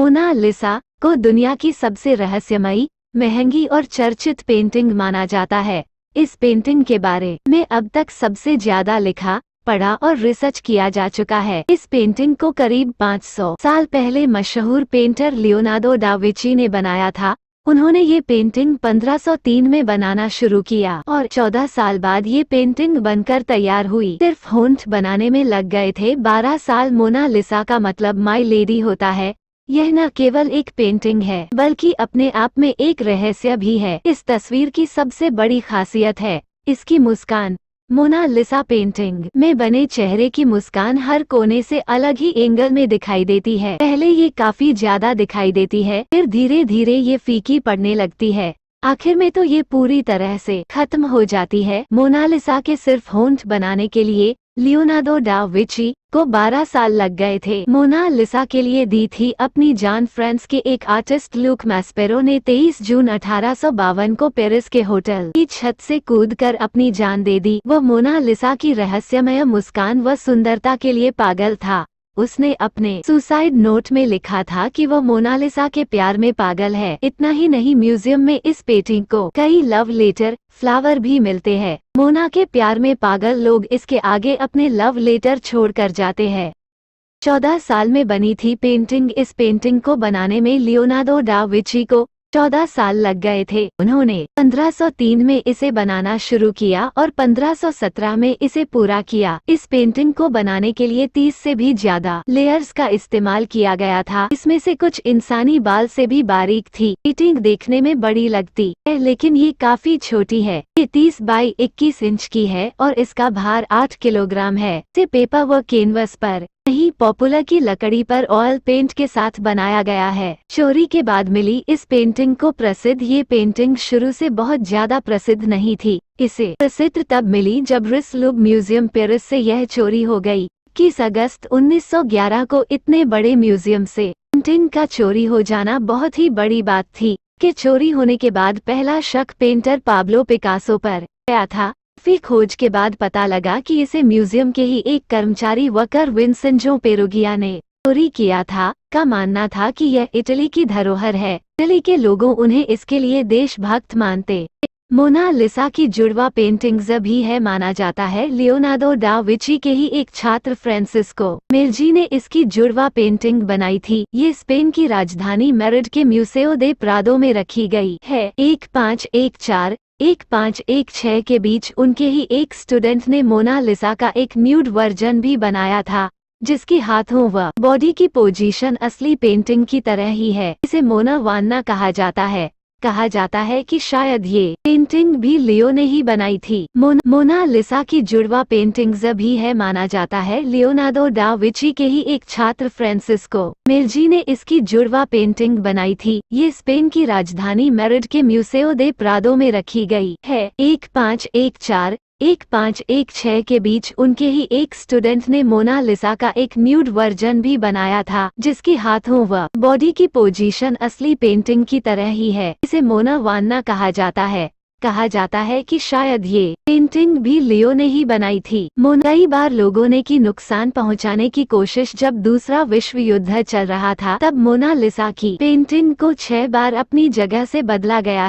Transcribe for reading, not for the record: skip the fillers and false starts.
Mona Lisa को दुनिया की सबसे रहस्यमयी, महंगी और चर्चित पेंटिंग माना जाता है। इस पेंटिंग के बारे में अब तक सबसे ज्यादा लिखा, पढ़ा और रिसर्च किया जा चुका है। इस पेंटिंग को करीब 500 साल पहले मशहूर पेंटर लियोनार्डो डा विंची ने बनाया था। उन्होंने ये पेंटिंग 1503 में बनाना शुरू किया और 14 साल बाद ये पेंटिंग बनकर तैयार हुई। सिर्फ होंठ बनाने में लग गए थे 12 साल। मोनालिसा का मतलब माय लेडी होता है। यह न केवल एक पेंटिंग है बल्कि अपने आप में एक रहस्य भी है। इस तस्वीर की सबसे बड़ी खासियत है इसकी मुस्कान। मोनालिसा पेंटिंग में बने चेहरे की मुस्कान हर कोने से अलग ही एंगल में दिखाई देती है। पहले ये काफी ज्यादा दिखाई देती है, फिर धीरे धीरे ये फीकी पड़ने लगती है, आखिर में तो ये पूरी तरह से खत्म हो जाती है। मोनालिसा के सिर्फ होंठ बनाने के लिए लियोनार्डो डा विंची को 12 साल लग गए थे। मोनालिसा के लिए दी थी अपनी जान फ्रांस के एक आर्टिस्ट लूक मैस्पेरो ने 23 जून 1852 को पेरिस के होटल की छत से कूदकर अपनी जान दे दी। वह मोनालिसा की रहस्यमय मुस्कान व सुंदरता के लिए पागल था। उसने अपने सुसाइड नोट में लिखा था कि वह मोनालिसा के प्यार में पागल है। इतना ही नहीं, म्यूजियम में इस पेंटिंग को कई लव लेटर, फ्लावर भी मिलते हैं। मोना के प्यार में पागल लोग इसके आगे अपने लव लेटर छोड़ कर जाते हैं। 14 साल में बनी थी पेंटिंग। इस पेंटिंग को बनाने में लियोनार्डो डा विंची को 14 साल लग गए थे। उन्होंने 1503 में इसे बनाना शुरू किया और 1517 में इसे पूरा किया। इस पेंटिंग को बनाने के लिए 30 से भी ज्यादा लेयर्स का इस्तेमाल किया गया था। इसमें से कुछ इंसानी बाल से भी बारीक थी। पेंटिंग देखने में बड़ी लगती है लेकिन ये काफी छोटी है। ये 30 बाई 21 इंच की है और इसका भार 8 किलोग्राम है। इसे पेपर व कैनवस पर नहीं, पॉपुलर की लकड़ी पर ऑयल पेंट के साथ बनाया गया है। चोरी के बाद मिली इस पेंटिंग को प्रसिद्ध। ये पेंटिंग शुरू से बहुत ज्यादा प्रसिद्ध नहीं थी। इसे प्रसिद्ध तब मिली जब रिस लूव्र म्यूजियम पेरिस से यह चोरी हो गई। 21 अगस्त 1911 को इतने बड़े म्यूजियम से पेंटिंग का चोरी हो जाना बहुत ही बड़ी बात थी कि चोरी होने के बाद पहला शक पेंटर पाब्लो पिकासो पर गया था। फिर खोज के बाद पता लगा कि इसे म्यूजियम के ही एक कर्मचारी वर्कर विंसेंजो पेरुगिया ने चोरी किया था। का मानना था कि यह इटली की धरोहर है। इटली के लोगों उन्हें इसके लिए देशभक्त मानते। मोनालिसा की जुड़वा पेंटिंग्स भी है माना जाता है। लियोनार्डो डा विंची के ही एक छात्र फ्रांसिस्को मेल्जी ने इसकी जुड़वा पेंटिंग बनाई थी। ये स्पेन की राजधानी मैड्रिड के म्यूसेओ दे प्रादो में रखी गई है। 1514-1516 के बीच उनके ही एक स्टूडेंट ने मोनालिसा का एक न्यूड वर्जन भी बनाया था जिसकी हाथों व बॉडी की पोजीशन असली पेंटिंग की तरह ही है। इसे मोना वान्ना कहा जाता है। कहा जाता है कि शायद ये पेंटिंग भी लियो ने ही बनाई थी। मोनालिसा की जुड़वा पेंटिंग्स भी है माना जाता है। लियोनार्डो डा विंची के ही एक छात्र फ्रांसिस्को मेल्जी ने इसकी जुड़वा पेंटिंग बनाई थी। ये स्पेन की राजधानी मैड्रिड के म्यूसेओ दे प्रादो में रखी गई है। 1514-1516 के बीच उनके ही एक स्टूडेंट ने मोनालिसा का एक न्यूड वर्जन भी बनाया था जिसकी हाथों व बॉडी की पोजीशन असली पेंटिंग की तरह ही है। इसे मोना वान्ना कहा जाता है। कहा जाता है कि शायद ये पेंटिंग भी लियो ने ही बनाई थी। कई बार लोगों ने की नुकसान पहुंचाने की कोशिश। जब दूसरा विश्व युद्ध चल रहा था तब मोनालिसा की पेंटिंग को 6 बार अपनी जगह से बदला गया।